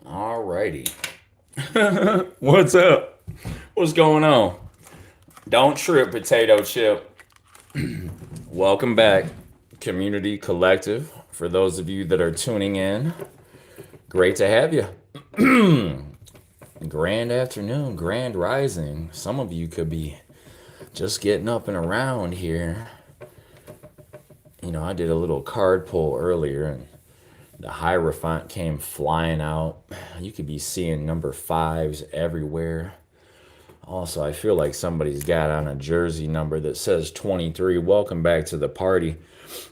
Alrighty. What's up? What's going on? Don't trip, potato chip. Welcome back, Community Collective. For those of you that are tuning in, great to have you. Grand afternoon, grand rising. Some of you could be just getting up and around here. I did a little card pull earlier and the Hierophant came flying out. You could be seeing number fives everywhere. Also, I feel like somebody's got on a jersey number that says 23. Welcome back to the party.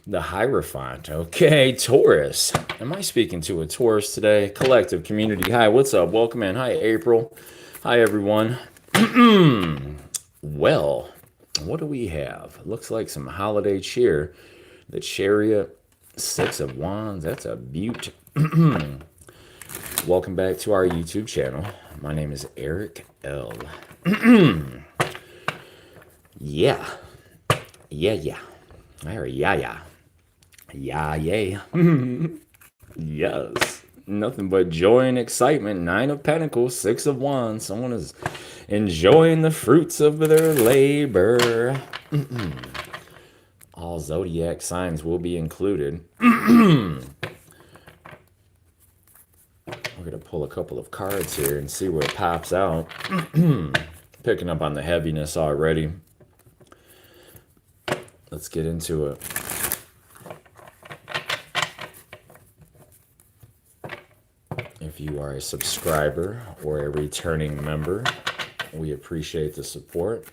The Hierophant. Okay, Taurus. Am I speaking to a Taurus today? Collective community. Hi, what's up? Welcome in. Hi, April. Hi, everyone. Well, what do we have? Looks like some holiday cheer. The Chariot, Six of Wands. That's a beaut. Welcome back to our YouTube channel. My name is Eric L. Yeah. Yeah. Or yeah. Yeah, yay. Yes. Nothing but joy and excitement. Nine of Pentacles, Six of Wands. Someone is enjoying the fruits of their labor. All zodiac signs will be included. We're going to pull a couple of cards here and see where it pops out. Picking up on the heaviness already. Let's get into it. If you are a subscriber or a returning member, we appreciate the support.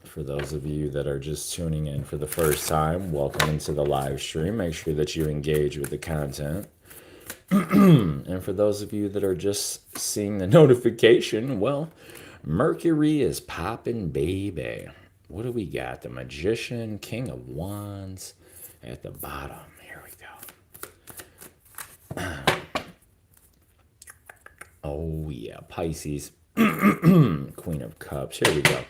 For those of you that are just tuning in for the first time, welcome into the live stream. Make sure that you engage with the content. And for those of you that are just seeing the notification, well, Mercury is popping, baby. What do we got? The Magician, King of Wands at the bottom. Here we go. Oh, yeah, Pisces. Queen of Cups. Here we go.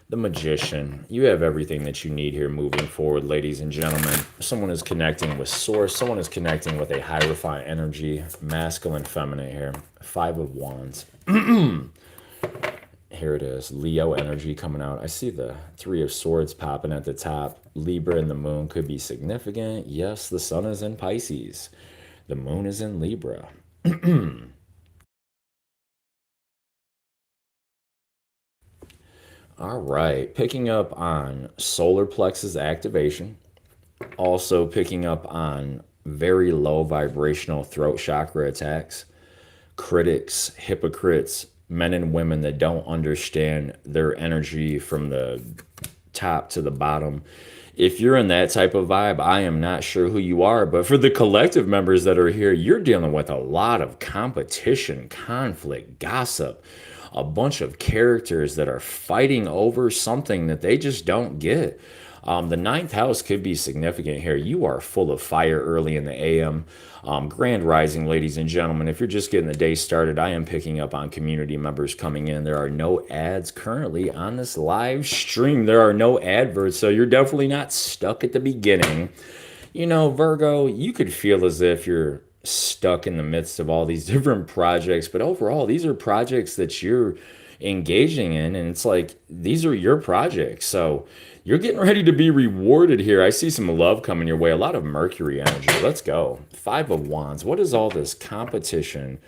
The Magician. You have everything that you need here moving forward, ladies and gentlemen. Someone is connecting with Source. Someone is connecting with a Hierophant energy. Masculine, feminine here. Five of Wands. Here it is. Leo energy coming out. I see the Three of Swords popping at the top. Libra and the Moon could be significant. Yes, the Sun is in Pisces. The Moon is in Libra. All right, picking up on solar plexus activation, also picking up on very low vibrational throat chakra attacks, critics, hypocrites, men and women that don't understand their energy from the top to the bottom. If you're in that type of vibe, I am not sure who you are, but for the collective members that are here, you're dealing with a lot of competition, conflict, gossip, a bunch of characters that are fighting over something that they just don't get. The ninth house could be significant here. You are full of fire early in the AM. Grand rising, ladies and gentlemen. If you're just getting the day started, I am picking up on community members coming in. There are no ads currently on this live stream. There are no adverts, so you're definitely not stuck at the beginning. Virgo, you could feel as if you're stuck in the midst of all these different projects, but overall, these are projects that you're engaging in, and it's like these are your projects. So you're getting ready to be rewarded here. I see some love coming your way, a lot of Mercury energy. Let's go. Five of Wands. What is all this competition,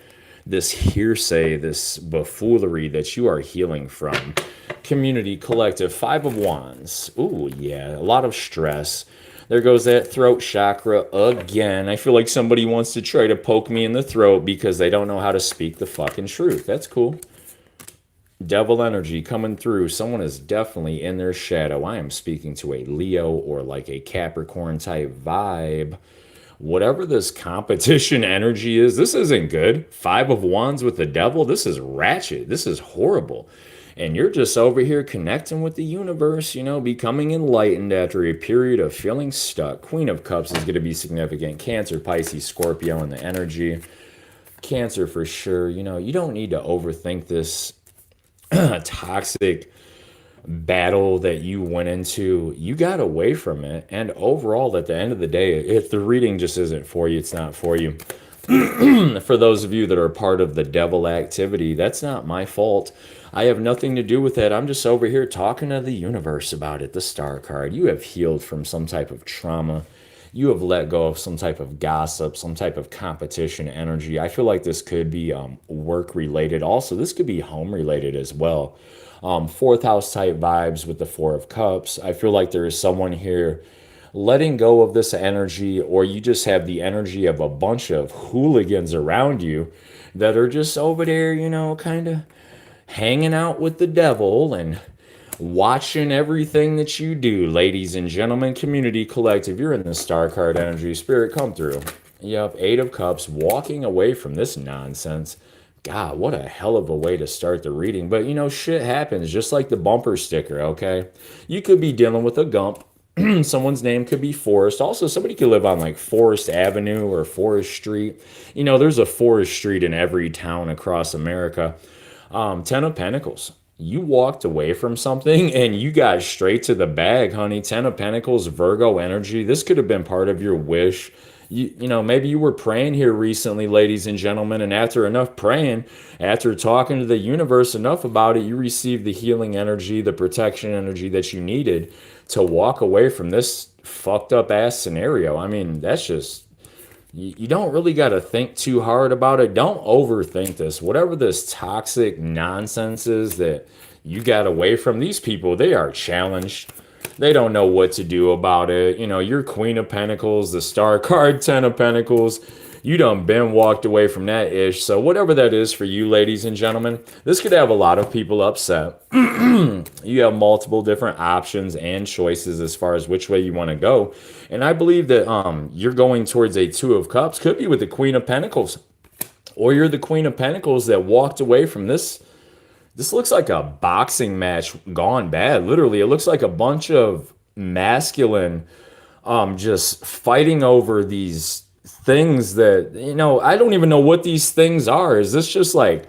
this hearsay, this buffoonery that you are healing from? Community, collective, Five of Wands. Ooh, yeah, a lot of stress. There goes that throat chakra again. I feel like somebody wants to try to poke me in the throat because they don't know how to speak the fucking truth. That's cool. Devil energy coming through. Someone is definitely in their shadow. I am speaking to a Leo or like a Capricorn type vibe. Whatever this competition energy is, this isn't good. Five of Wands with the devil. This is ratchet. This is horrible. And you're just over here connecting with the universe, becoming enlightened after a period of feeling stuck. Queen of Cups is going to be significant. Cancer, Pisces, Scorpio in the energy. Cancer for sure. You don't need to overthink this toxic battle that you went into, you got away from it. And overall, at the end of the day, if the reading just isn't for you, it's not for you. For those of you that are part of the devil activity, that's not my fault. I have nothing to do with that. I'm just over here talking to the universe about it. The star card. You have healed from some type of trauma. You have let go of some type of gossip, some type of competition energy. I feel like this could be work related. Also, this could be home related as well. Fourth house type vibes with the Four of Cups. I feel like there is someone here letting go of this energy, or you just have the energy of a bunch of hooligans around you that are just over there, kind of hanging out with the devil and watching everything that you do. Ladies and gentlemen, community collective, you're in the star card energy. Spirit, come through. Yep, Eight of Cups, walking away from this nonsense. God, what a hell of a way to start the reading. But shit happens, just like the bumper sticker, okay? You could be dealing with a gump. Someone's name could be Forest. Also, somebody could live on like Forest Avenue or Forest Street. There's a Forest Street in every town across America. Ten of Pentacles. You walked away from something and you got straight to the bag, honey. Ten of Pentacles, Virgo energy. This could have been part of your wish. Maybe you were praying here recently, ladies and gentlemen, and after enough praying, after talking to the universe enough about it, you received the healing energy, the protection energy that you needed to walk away from this fucked up ass scenario. I mean, that's just, you don't really got to think too hard about it. Don't overthink this. Whatever this toxic nonsense is that you got away from, these people, they are challenged. They don't know what to do about it. You're Queen of Pentacles, the star card, Ten of Pentacles. You done been walked away from that ish. So whatever that is for you, ladies and gentlemen, this could have a lot of people upset. You have multiple different options and choices as far as which way you want to go. And I believe that you're going towards a Two of Cups. Could be with the Queen of Pentacles. Or you're the Queen of Pentacles that walked away from this. This looks like a boxing match gone bad. Literally, it looks like a bunch of masculine just fighting over these things that, I don't even know what these things are. Is this just like,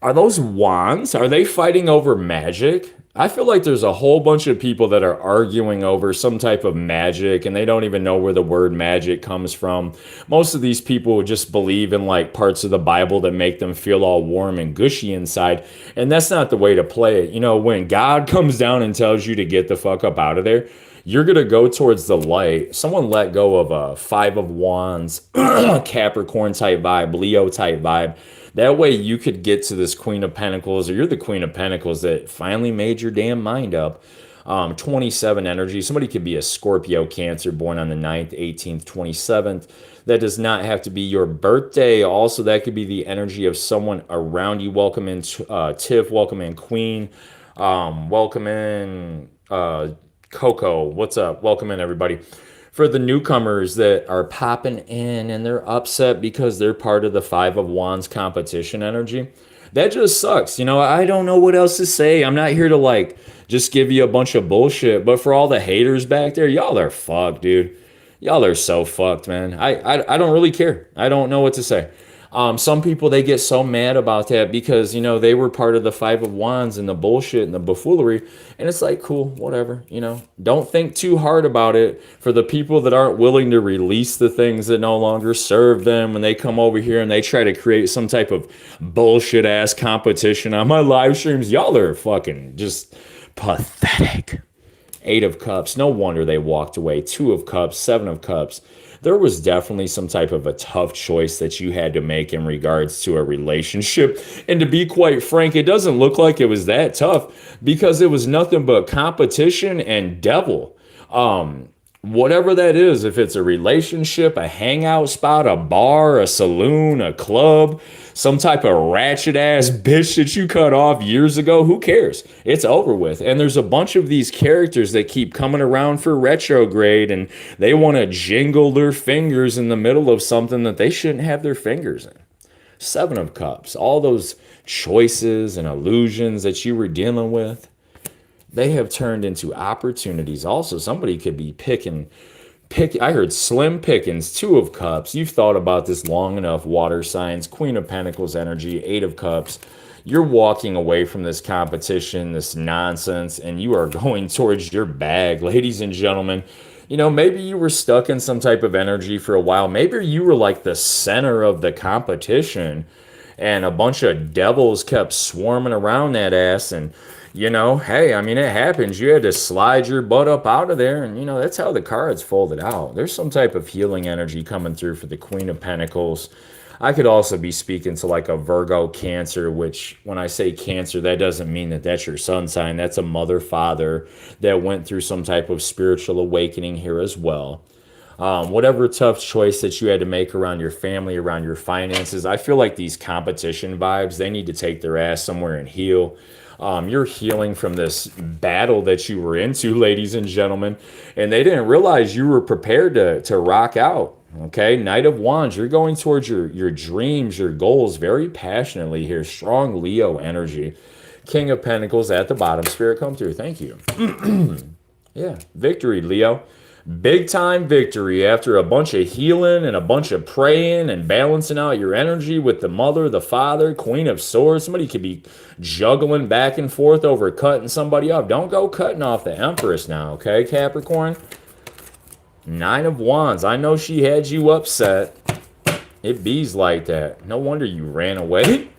are those wands? Are they fighting over magic? I feel like there's a whole bunch of people that are arguing over some type of magic and they don't even know where the word magic comes from. Most of these people just believe in like parts of the Bible that make them feel all warm and gushy inside. And that's not the way to play it. When God comes down and tells you to get the fuck up out of there, you're going to go towards the light. Someone let go of a Five of Wands, Capricorn type vibe, Leo type vibe. That way you could get to this Queen of Pentacles, or you're the Queen of Pentacles that finally made your damn mind up. 27 energy. Somebody could be a Scorpio, Cancer, born on the 9th, 18th, 27th. That does not have to be your birthday. Also, that could be the energy of someone around you. Welcome in, Tiff. Welcome in, Queen. Welcome in, Coco. What's up? Welcome in, everybody. For the newcomers that are popping in and they're upset because they're part of the Five of Wands competition energy, that just sucks. I don't know what else to say. I'm not here to like just give you a bunch of bullshit, but for all the haters back there, y'all are fucked, dude. Y'all are so fucked, man. I don't really care. I don't know what to say. Some people, they get so mad about that because, they were part of the Five of Wands and the bullshit and the buffoonery. And it's like, cool, whatever, Don't think too hard about it. For the people that aren't willing to release the things that no longer serve them, when they come over here and they try to create some type of bullshit ass competition on my live streams, y'all are fucking just pathetic. Eight of Cups. No wonder they walked away. Two of Cups, Seven of Cups. There was definitely some type of a tough choice that you had to make in regards to a relationship. And to be quite frank, it doesn't look like it was that tough because it was nothing but competition and devil. Whatever that is, if it's a relationship, a hangout spot, a bar, a saloon, a club, some type of ratchet ass bitch that you cut off years ago, who cares? It's over with. And there's a bunch of these characters that keep coming around for retrograde and they want to jingle their fingers in the middle of something that they shouldn't have their fingers in. Seven of Cups, all those choices and illusions that you were dealing with, they have turned into opportunities. Also, somebody could be picking. I heard slim pickings, Two of Cups. You've thought about this long enough. Water signs, Queen of Pentacles energy, Eight of Cups. You're walking away from this competition, this nonsense, and you are going towards your bag, ladies and gentlemen. Maybe you were stuck in some type of energy for a while. Maybe you were like the center of the competition and a bunch of devils kept swarming around that ass. And, hey, I mean, it happens. You had to slide your butt up out of there. And, that's how the cards folded out. There's some type of healing energy coming through for the Queen of Pentacles. I could also be speaking to like a Virgo Cancer, which when I say Cancer, that doesn't mean that that's your sun sign. That's a mother, father that went through some type of spiritual awakening here as well. Whatever tough choice that you had to make around your family, around your finances, I feel like these competition vibes, they need to take their ass somewhere and heal. You're healing from this battle that you were into, ladies and gentlemen, and they didn't realize you were prepared to rock out. Okay, Knight of Wands, you're going towards your dreams, your goals very passionately here. Strong Leo energy. King of Pentacles at the bottom. Spirit, come through. Thank you. Yeah, victory, Leo. Big time victory after a bunch of healing and a bunch of praying and balancing out your energy with the mother, the father, Queen of Swords. Somebody could be juggling back and forth over cutting somebody off. Don't go cutting off the Empress now, okay, Capricorn? Nine of Wands. I know she had you upset. It bees like that. No wonder you ran away.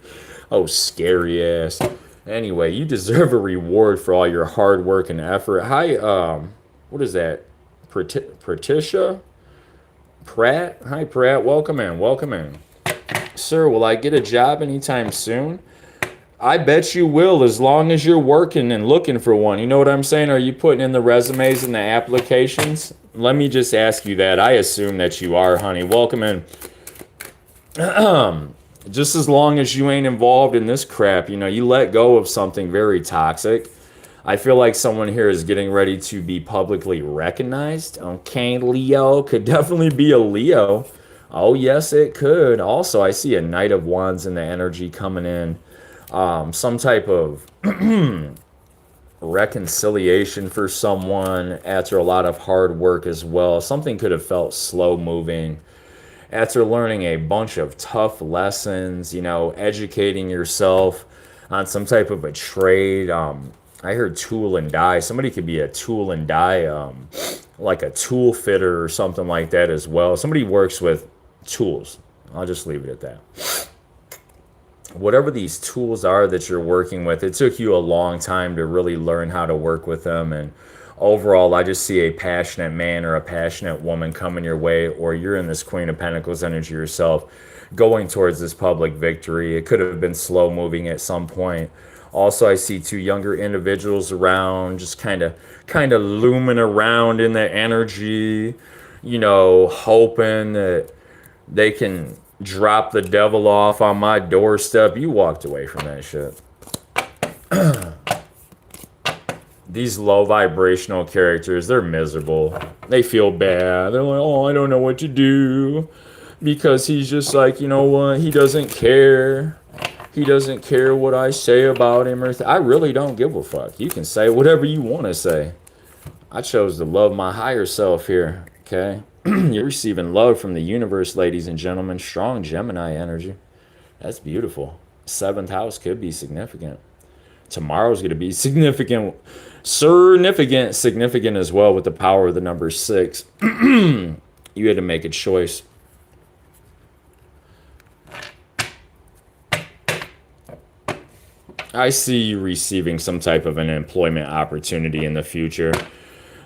Oh, scary ass. Anyway, you deserve a reward for all your hard work and effort. Hi, what is that? Patricia? Pratt? Hi, Pratt. Welcome in. Welcome in. Sir, will I get a job anytime soon? I bet you will, as long as you're working and looking for one. You know what I'm saying? Are you putting in the resumes and the applications? Let me just ask you that. I assume that you are, honey. Welcome in. Just as long as you ain't involved in this crap, you let go of something very toxic. I feel like someone here is getting ready to be publicly recognized. Okay, Leo. Could definitely be a Leo. Oh, yes, it could. Also, I see a Knight of Wands in the energy coming in. Some type of reconciliation for someone after a lot of hard work as well. Something could have felt slow moving. After learning a bunch of tough lessons, educating yourself on some type of a trade. I heard tool and die. Somebody could be a tool and die, like a tool fitter or something like that as well. Somebody works with tools. I'll just leave it at that. Whatever these tools are that you're working with, it took you a long time to really learn how to work with them. And overall, I just see a passionate man or a passionate woman coming your way, or you're in this Queen of Pentacles energy yourself, going towards this public victory. It could have been slow moving at some point. Also, I see two younger individuals around, just kind of looming around in the energy, hoping that they can drop the devil off on my doorstep. You walked away from that shit. These low vibrational characters, they're miserable. They feel bad. They're like, oh, I don't know what to do. Because he's just like, you know what? He doesn't care. He doesn't care what I say about him. I really don't give a fuck. You can say whatever you want to say. I chose to love my higher self here, okay? You're receiving love from the universe, ladies and gentlemen. Strong Gemini energy. That's beautiful. 7th house could be significant. Tomorrow's going to be significant as well with the power of the number 6. You had to make a choice. I see you receiving some type of an employment opportunity in the future.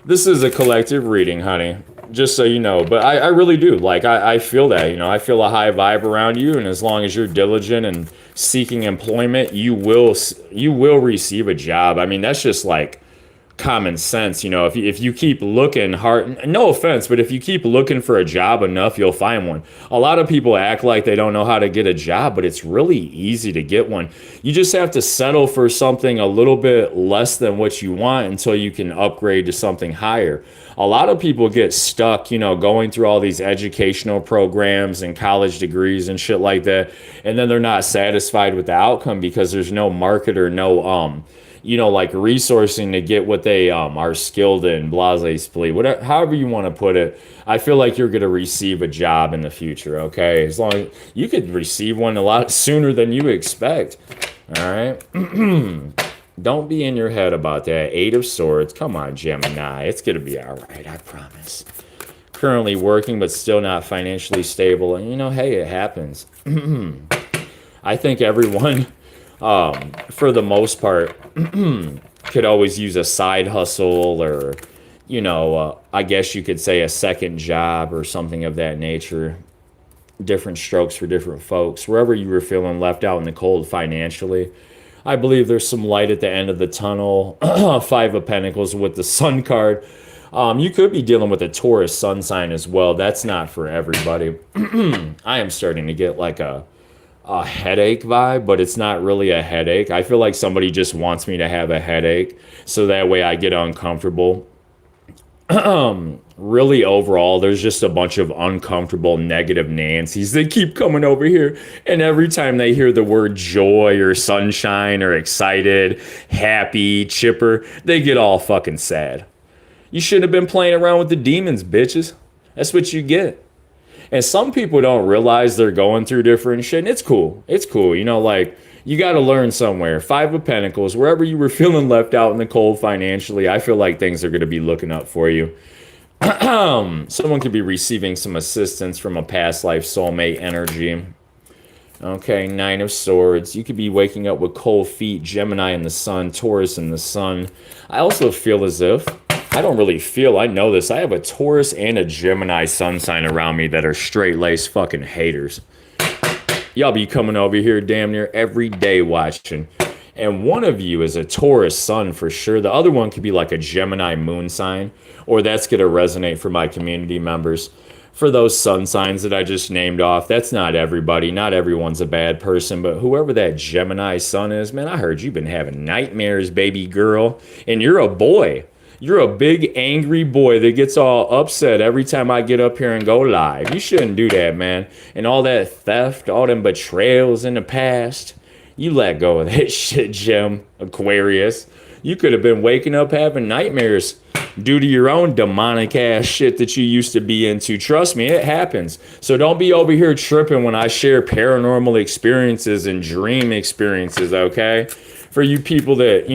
This is a collective reading, honey, just so you know. But I really do. Like, I feel that, I feel a high vibe around you. And as long as you're diligent and seeking employment, you will receive a job. I mean, that's just like common sense. If you keep looking hard, no offense, but if you keep looking for a job enough, you'll find one. A lot of people act like they don't know how to get a job, but it's really easy to get one. You just have to settle for something a little bit less than what you want until you can upgrade to something higher. A lot of people get stuck, going through all these educational programs and college degrees and shit like that, and then they're not satisfied with the outcome because there's no market or no like resourcing to get what they are skilled in, blase splee, whatever, however you want to put it. I feel like you're going to receive a job in the future, okay? As long as you could receive one a lot sooner than you expect. All right. Don't be in your head about that. Eight of Swords. Come on, Gemini. It's going to be all right. I promise. Currently working, but still not financially stable. And, hey, it happens. I think everyone, for the most part, could always use a side hustle or, I guess you could say a second job or something of that nature. Different strokes for different folks. Wherever you were feeling left out in the cold financially, I believe there's some light at the end of the tunnel. Five of Pentacles with the Sun card. You could be dealing with a Taurus sun sign as well. That's not for everybody. I am starting to get like a headache vibe, but it's not really a headache. I feel like somebody just wants me to have a headache so that way I get uncomfortable. Really overall, there's just a bunch of uncomfortable negative Nancy's. They keep coming over here, and every time they hear the word joy or sunshine or excited, happy, chipper, they get all fucking sad. You shouldn't have been playing around with the demons, bitches. That's what you get. And some people don't realize they're going through different shit. And it's cool. It's cool. Like, you got to learn somewhere. Five of Pentacles, wherever you were feeling left out in the cold financially, I feel like things are going to be looking up for you. Someone could be receiving some assistance from a past life soulmate energy. Okay, Nine of Swords. You could be waking up with cold feet, Gemini in the sun, Taurus in the sun. I also feel as if, I don't really feel, I know this, I have a Taurus and a Gemini sun sign around me that are straight-laced fucking haters. Y'all be coming over here damn near every day watching. And one of you is a Taurus sun for sure. The other one could be like a Gemini moon sign, or that's going to resonate for my community members. For those sun signs that I just named off, that's not everybody. Not everyone's a bad person, but whoever that Gemini sun is, man, I heard you've been having nightmares, baby girl, and you're a boy. You're a big, angry boy that gets all upset every time I get up here and go live. You shouldn't do that, man. And all that theft, all them betrayals in the past, you let go of that shit, Gem, Aquarius. You could have been waking up having nightmares due to your own demonic ass shit that you used to be into. Trust me, it happens. So don't be over here tripping when I share paranormal experiences and dream experiences, okay? For you people that,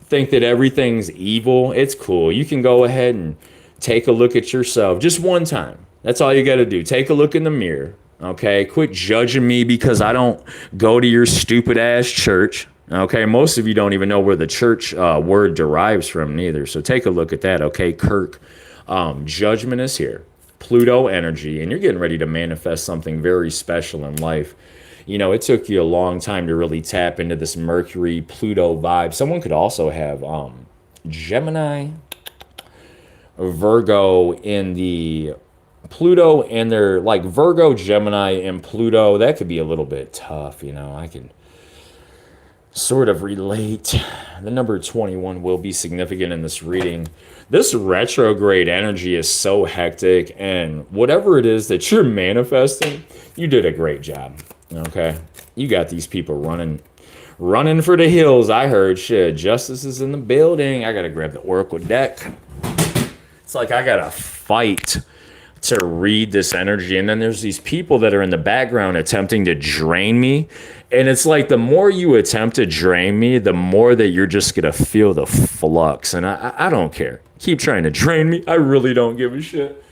think that everything's evil, it's cool. You can go ahead and take a look at yourself just one time. That's all you got to do. Take a look in the mirror, okay? Quit judging me because I don't go to your stupid ass church, okay? Most of you don't even know where the church word derives from neither. So take a look at that, okay, Kirk? Judgment is here. Pluto energy, and you're getting ready to manifest something very special in life. It took you a long time to really tap into this Mercury, Pluto vibe. Someone could also have Gemini, Virgo in the Pluto, and they're like Virgo, Gemini, and Pluto. That could be a little bit tough, I can sort of relate. The number 21 will be significant in this reading. This retrograde energy is so hectic, and whatever it is that you're manifesting, you did a great job. Okay, you got these people running for the hills. I heard shit. Justice is in the building. I gotta grab the Oracle deck. It's like I gotta fight to read this energy, and then there's these people that are in the background attempting to drain me, and it's like the more you attempt to drain me, the more that you're just gonna feel the flux, and I don't care. Keep trying to drain me. I really don't give a shit.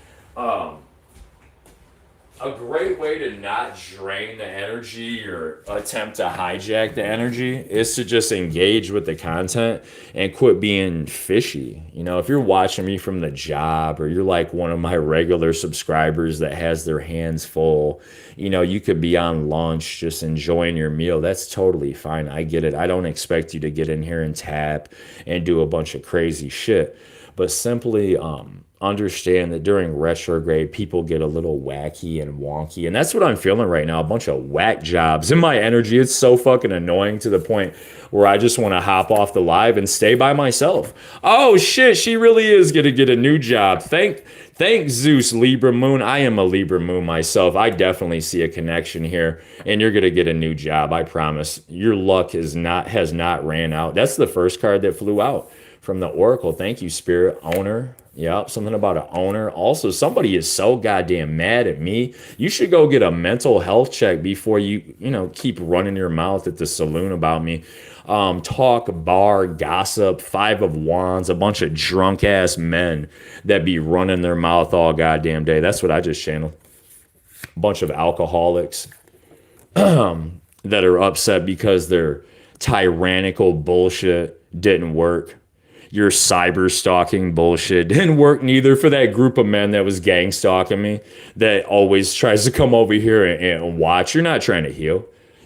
A great way to not drain the energy or attempt to hijack the energy is to just engage with the content and quit being fishy. If you're watching me from the job or you're like one of my regular subscribers that has their hands full, you could be on lunch just enjoying your meal. That's totally fine. I get it. I don't expect you to get in here and tap and do a bunch of crazy shit, but simply understand that during retrograde, people get a little wacky and wonky. And that's what I'm feeling right now. A bunch of whack jobs in my energy. It's so fucking annoying to the point where I just want to hop off the live and stay by myself. Oh shit, she really is going to get a new job. Thank Zeus, Libra Moon. I am a Libra Moon myself. I definitely see a connection here. And you're going to get a new job. I promise. Your luck has not ran out. That's the first card that flew out from the Oracle. Thank you, Spirit. Owner. Yep, something about an owner. Also, somebody is so goddamn mad at me. You should go get a mental health check before you keep running your mouth at the saloon about me. Talk, bar, gossip, five of wands, a bunch of drunk ass men that be running their mouth all goddamn day. That's what I just channeled. A bunch of alcoholics that are upset because their tyrannical bullshit didn't work. Your cyber stalking bullshit didn't work neither for that group of men that was gang stalking me, that always tries to come over here and watch. You're not trying to heal.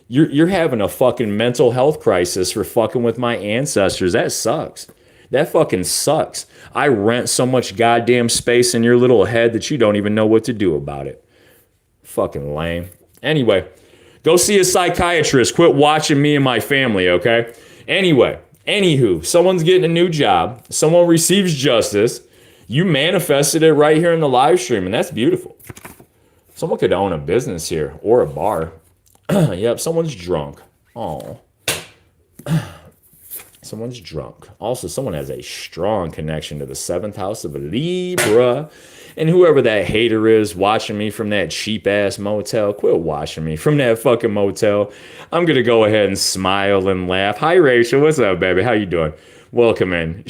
You're having a fucking mental health crisis for fucking with my ancestors. That sucks. That fucking sucks. I rent so much goddamn space in your little head that you don't even know what to do about it. Fucking lame. Anyway, go see a psychiatrist. Quit watching me and my family, okay? Anywho, someone's getting a new job. Someone receives justice. You manifested it right here in the live stream, and that's beautiful. Someone could own a business here or a bar. Yep, someone's drunk. Oh. Someone's drunk. Also, someone has a strong connection to the 7th house of Libra. And whoever that hater is watching me from that cheap-ass motel, quit watching me from that fucking motel. I'm going to go ahead and smile and laugh. Hi, Rachel. What's up, baby? How you doing? Welcome in.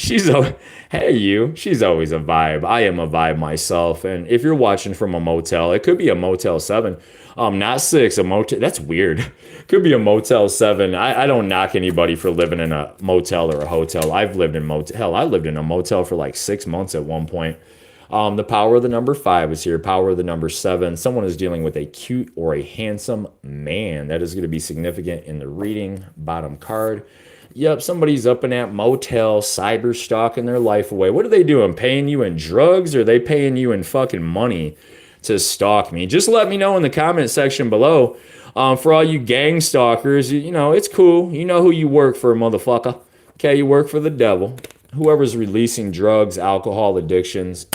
Hey, you. She's always a vibe. I am a vibe myself. And if you're watching from a motel, it could be a Motel 7. Not 6, a motel. That's weird. Could be a Motel 7. I don't knock anybody for living in a motel or a hotel. I've lived in motel. Hell, I lived in a motel for like 6 months at one point. The power of the number 5 is here. Power of the number 7. Someone is dealing with a cute or a handsome man. That is going to be significant in the reading. Bottom card. Yep, somebody's up in that motel, cyber stalking their life away. What are they doing? Paying you in drugs, or are they paying you in fucking money to stalk me? Just let me know in the comment section below. For all you gang stalkers, it's cool. You know who you work for, motherfucker. Okay, you work for the devil. Whoever's releasing drugs, alcohol addictions,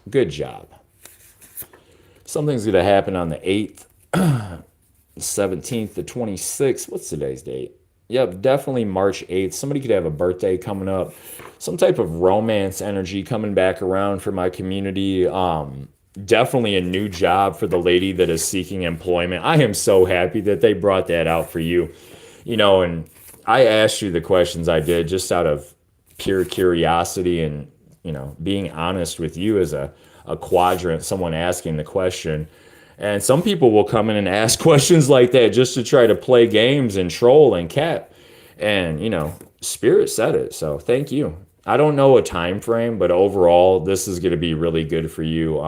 good job. Something's going to happen on the 8th, 17th, the 26th. What's today's date? Yep, definitely March 8th. Somebody could have a birthday coming up. Some type of romance energy coming back around for my community. Definitely a new job for the lady that is seeking employment. I am so happy that they brought that out for you. And I asked you the questions I did just out of pure curiosity and, being honest with you as a quadrant, someone asking the question. And some people will come in and ask questions like that just to try to play games and troll and cap. And, Spirit said it. So thank you. I don't know a time frame, but overall, this is going to be really good for you.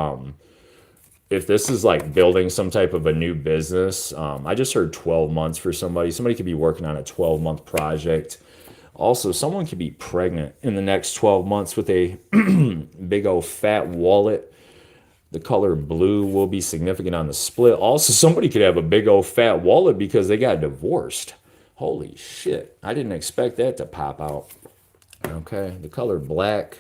If this is like building some type of a new business, I just heard 12 months for somebody. Somebody could be working on a 12-month project. Also, someone could be pregnant in the next 12 months with a big old fat wallet. The color blue will be significant on the split. Also, somebody could have a big old fat wallet because they got divorced. Holy shit. I didn't expect that to pop out. Okay, the color black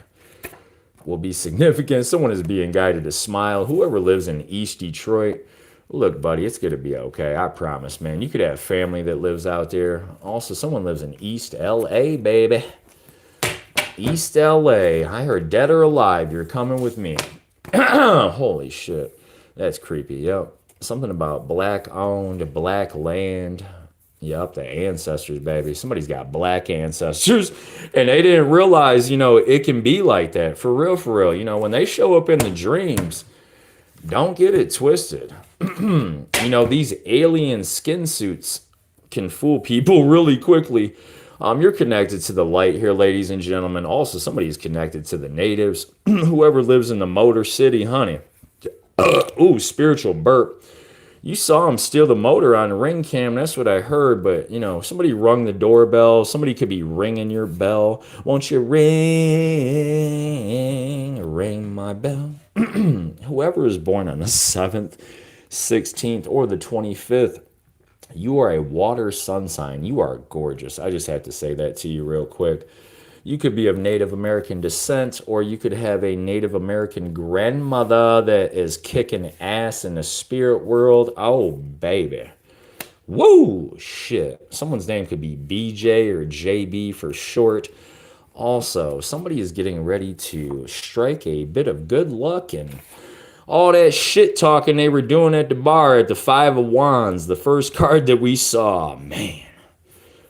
will be significant. Someone is being guided to smile. Whoever lives in East Detroit, look, buddy, it's going to be okay. I promise, man. You could have family that lives out there. Also, someone lives in East LA, baby. East LA. I heard dead or alive. You're coming with me. Holy shit. That's creepy. Yep. Something about black owned, black land. Yep, the ancestors, baby. Somebody's got black ancestors, and they didn't realize, it can be like that. For real, for real. When they show up in the dreams, don't get it twisted. These alien skin suits can fool people really quickly. You're connected to the light here, ladies and gentlemen. Also, somebody's connected to the natives. Whoever lives in the Motor City, honey. Ooh, spiritual burp. You saw him steal the motor on the ring cam. That's what I heard. But, somebody rung the doorbell. Somebody could be ringing your bell. Won't you ring my bell? Whoever is born on the 7th, 16th, or the 25th, you are a water sun sign. You are gorgeous. I just had to say that to you real quick. You could be of Native American descent, or you could have a Native American grandmother that is kicking ass in the spirit world. Oh, baby. Woo! Shit. Someone's name could be BJ or JB for short. Also, somebody is getting ready to strike a bit of good luck and all that shit talking they were doing at the bar at the Five of Wands, the first card that we saw. Man,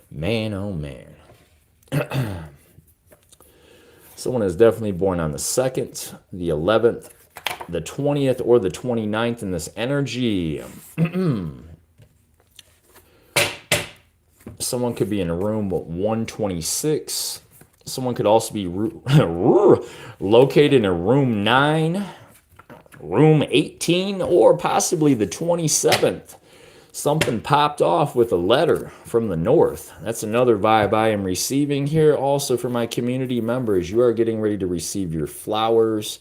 man, oh man. Someone is definitely born on the 2nd, the 11th, the 20th, or the 29th in this energy. Someone could be in room 126. Someone could also be located in room 9, room 18, or possibly the 27th. Something popped off with a letter from the north. That's another vibe I am receiving here. Also for my community members, you are getting ready to receive your flowers.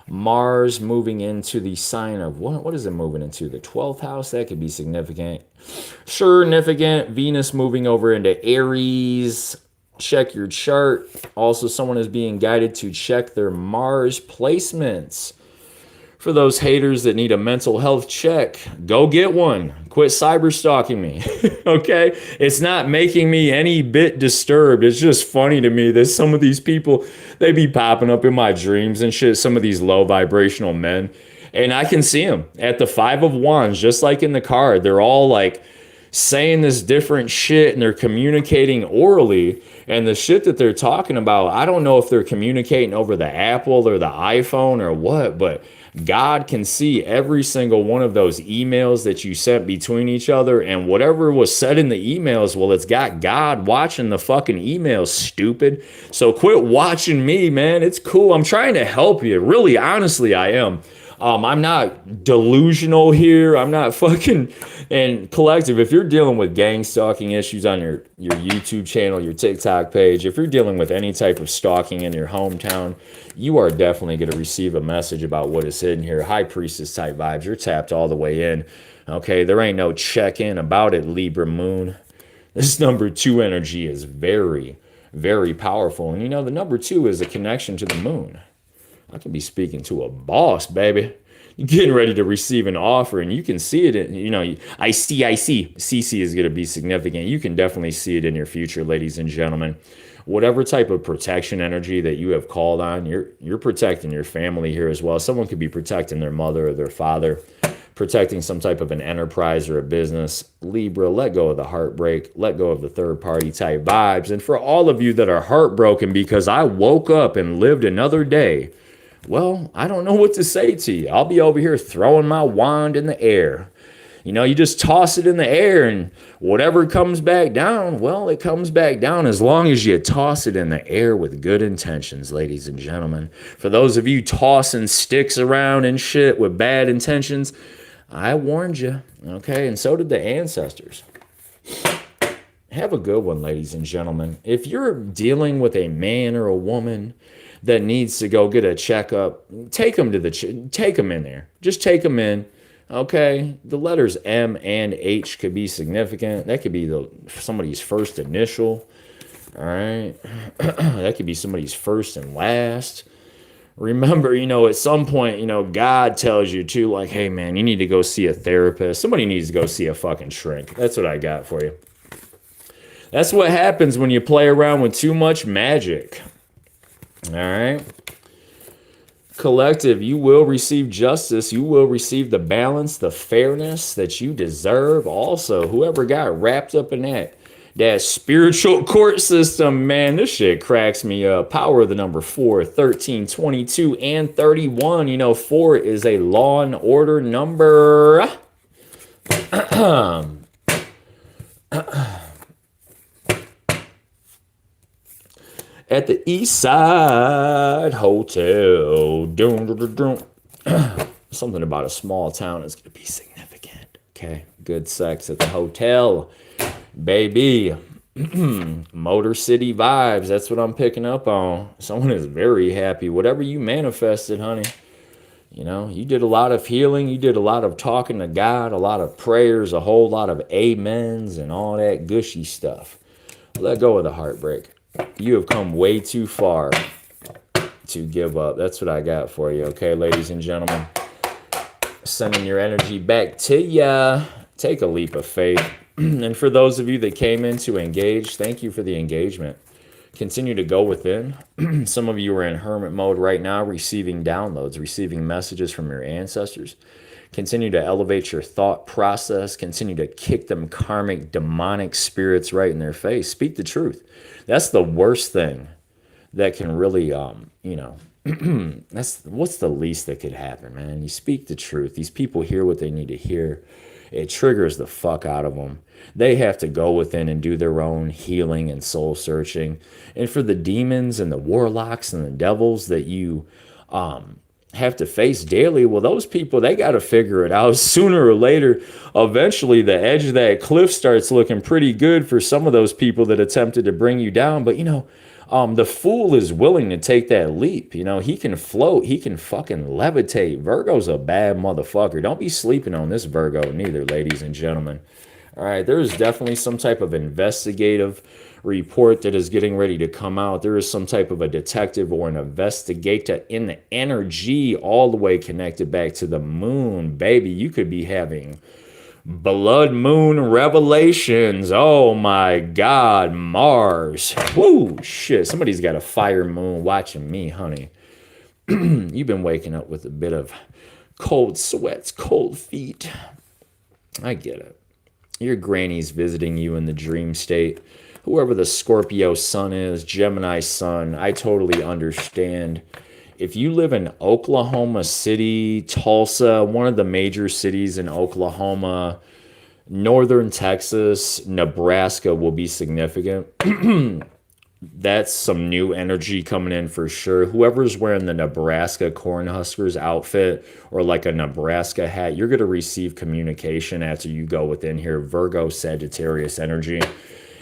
Mars moving into the sign of, what is it moving into? The 12th house? That could be significant. Significant. Venus moving over into Aries. Check your chart. Also, someone is being guided to check their Mars placements. For those haters that need a mental health check, go get one. Quit cyber stalking me. Okay? It's not making me any bit disturbed. It's just funny to me that some of these people, they be popping up in my dreams and shit, some of these low vibrational men. And I can see them at the Five of Wands, just like in the card. They're all like saying this different shit and they're communicating orally. And the shit that they're talking about, I don't know if they're communicating over the Apple or the iPhone or what, but God can see every single one of those emails that you sent between each other, and whatever was said in the emails, well, it's got God watching the fucking emails, stupid. So quit watching me, man. It's cool. I'm trying to help you. Really, honestly, I am. I'm not delusional here. I'm not fucking. And collective, if you're dealing with gang stalking issues on your YouTube channel, your TikTok page, if you're dealing with any type of stalking in your hometown, you are definitely going to receive a message about what is hidden here. High priestess type vibes. You're tapped all the way in. Okay, there ain't no check-in about it, Libra moon. This number 2 energy is very, very powerful. And you know, the number 2 is a connection to the moon. I can be speaking to a boss, baby. You're getting ready to receive an offer, and you can see it in, you know, I see. CC is going to be significant. You can definitely see it in your future, ladies and gentlemen. Whatever type of protection energy that you have called on, you're protecting your family here as well. Someone could be protecting their mother or their father, protecting some type of an enterprise or a business. Libra, let go of the heartbreak. Let go of the third party type vibes. And for all of you that are heartbroken because I woke up and lived another day, well, I don't know what to say to you. I'll be over here throwing my wand in the air. You know, you just toss it in the air and whatever comes back down, well, it comes back down as long as you toss it in the air with good intentions, ladies and gentlemen. For those of you tossing sticks around and shit with bad intentions, I warned you, okay? And so did the ancestors. Have a good one, ladies and gentlemen. If you're dealing with a man or a woman that needs to go get a checkup, take them to take them in there. Just take them in, okay? The letters M and H could be significant. That could be somebody's first initial, all right? That could be somebody's first and last. Remember, you know, at some point, you know, God tells you to, like, hey, man, you need to go see a therapist. Somebody needs to go see a fucking shrink. That's what I got for you. That's what happens when you play around with too much magic. All right. Collective, you will receive justice. You will receive the balance, the fairness that you deserve. Also, whoever got wrapped up in that spiritual court system, man, this shit cracks me up. Power of the number 4, 13, 22, and 31. You know, 4 is a law and order number. At the East Side Hotel. Something about a small town is going to be significant. Okay. Good sex at the hotel. Baby. Motor City vibes. That's what I'm picking up on. Someone is very happy. Whatever you manifested, honey. You know, you did a lot of healing. You did a lot of talking to God, a lot of prayers, a whole lot of amens and all that gushy stuff. Let go of the heartbreak. You have come way too far to give up. That's what I got for you, okay, ladies and gentlemen? Sending your energy back to ya. Take a leap of faith. And for those of you that came in to engage, thank you for the engagement. Continue to go within. Some of you are in hermit mode right now, receiving downloads, receiving messages from your ancestors. Continue to elevate your thought process. Continue to kick them karmic, demonic spirits right in their face. Speak the truth. That's the worst thing that can really, that's what's the least that could happen, man. You speak the truth. These people hear what they need to hear. It triggers the fuck out of them. They have to go within and do their own healing and soul searching. And for the demons and the warlocks and the devils that you have to face daily, well, those people, they got to figure it out sooner or later. Eventually, the edge of that cliff starts looking pretty good for some of those people that attempted to bring you down. But, the fool is willing to take that leap. He can float. He can fucking levitate. Virgo's a bad motherfucker. Don't be sleeping on this Virgo neither, ladies and gentlemen. All right, there is definitely some type of investigative report that is getting ready to come out. There is some type of a detective or an investigator in the energy all the way connected back to the moon. Baby, you could be having blood moon revelations. Oh my God, Mars. Woo, shit. Somebody's got a fire moon watching me, honey. You've been waking up with a bit of cold sweats, cold feet. I get it. Your granny's visiting you in the dream state. Whoever the Scorpio sun is, Gemini sun, I totally understand. If you live in Oklahoma City, Tulsa, one of the major cities in Oklahoma, northern Texas, Nebraska will be significant. That's some new energy coming in for sure. Whoever's wearing the Nebraska Cornhuskers outfit or like a Nebraska hat, you're going to receive communication after you go within here. Virgo, Sagittarius energy.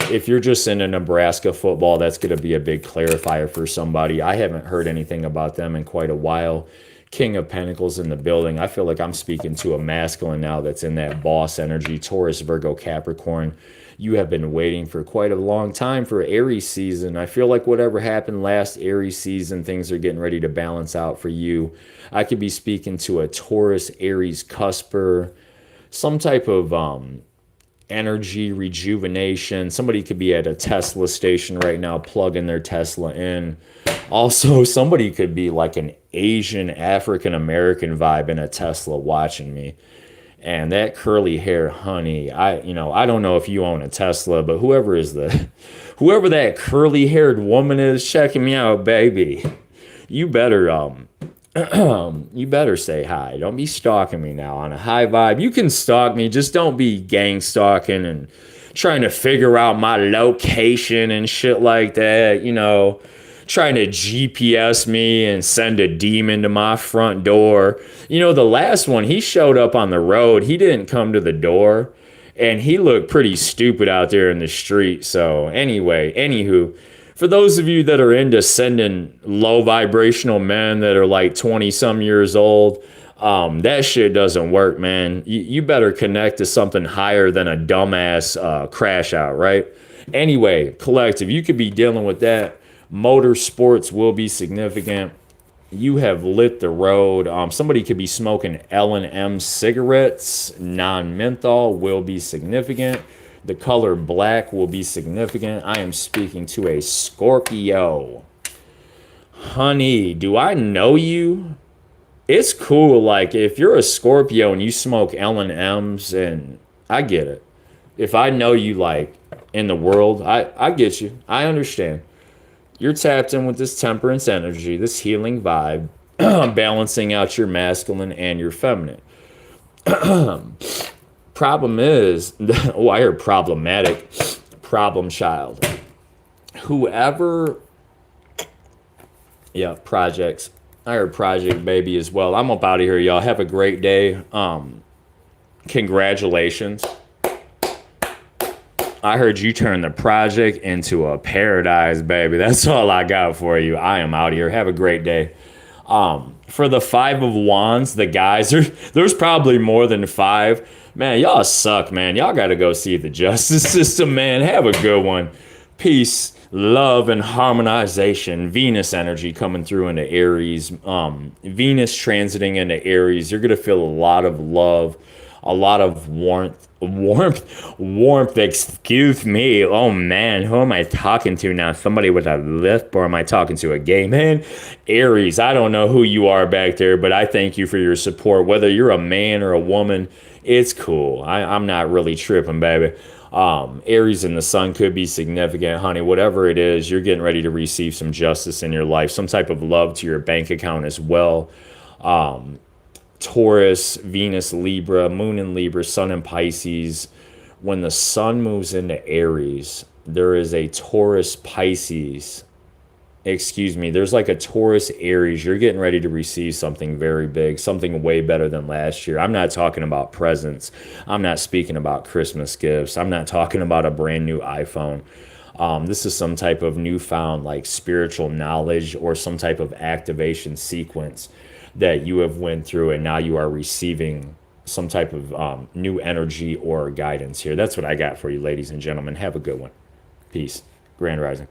If you're just into Nebraska football, that's going to be a big clarifier for somebody. I haven't heard anything about them in quite a while. King of Pentacles in the building. I feel like I'm speaking to a masculine now that's in that boss energy. Taurus, Virgo, Capricorn. You have been waiting for quite a long time for Aries season. I feel like whatever happened last Aries season, things are getting ready to balance out for you. I could be speaking to a Taurus, Aries cusper, some type of energy rejuvenation. Somebody could be at a Tesla station right now, plugging their Tesla in. Also, somebody could be like an Asian African American vibe in a Tesla watching me. And that curly hair, honey, I don't know if you own a Tesla, but whoever that curly haired woman is checking me out, baby, you better you better say hi. Don't be stalking me now on a high vibe. You can stalk me, just don't be gang stalking and trying to figure out my location and shit like that, trying to GPS me and send a demon to my front door. The last one, he showed up on the road. He didn't come to the door, and he looked pretty stupid out there in the street. So anyway, anywho, for those of you that are into sending low vibrational men that are like 20 some years old, that shit doesn't work, man. You better connect to something higher than a dumbass crash out, right? Anyway, collective, you could be dealing with that. Motorsports will be significant. You have lit the road. Somebody could be smoking L&M cigarettes. Non-menthol will be significant. The color black will be significant. I am speaking to a Scorpio. Honey, do I know you? It's cool. Like, if you're a Scorpio and you smoke L&Ms, and I get it. If I know you, like, in the world, I get you. I understand. You're tapped in with this temperance energy, this healing vibe, balancing out your masculine and your feminine. Problem is, I heard problematic, problem child. Whoever, projects. I heard project baby as well. I'm up out of here, y'all. Have a great day. Congratulations. I heard you turn the project into a paradise, baby. That's all I got for you. I am out of here. Have a great day. For the 5 of Wands, the guys, there's probably more than 5. Man, y'all suck, man. Y'all got to go see the justice system, man. Have a good one. Peace, love, and harmonization. Venus energy coming through into Aries. Venus transiting into Aries. You're going to feel a lot of love. A lot of warmth. Excuse me. Oh man, who am I talking to now? Somebody with a lisp, or am I talking to a gay man? Aries, I don't know who you are back there, but I thank you for your support. Whether you're a man or a woman, it's cool. I'm not really tripping, baby. Aries and the sun could be significant, honey. Whatever it is, you're getting ready to receive some justice in your life, some type of love to your bank account as well. Taurus, Venus, Libra, Moon in Libra, Sun in Pisces. When the Sun moves into Aries, there is a Taurus Pisces. Excuse me, there's like a Taurus Aries. You're getting ready to receive something very big, something way better than last year. I'm not talking about presents. I'm not speaking about Christmas gifts. I'm not talking about a brand new iPhone. This is some type of newfound like spiritual knowledge or some type of activation sequence that you have went through, and now you are receiving some type of new energy or guidance here. That's what I got for you, ladies and gentlemen. Have a good one. Peace. Grand Rising.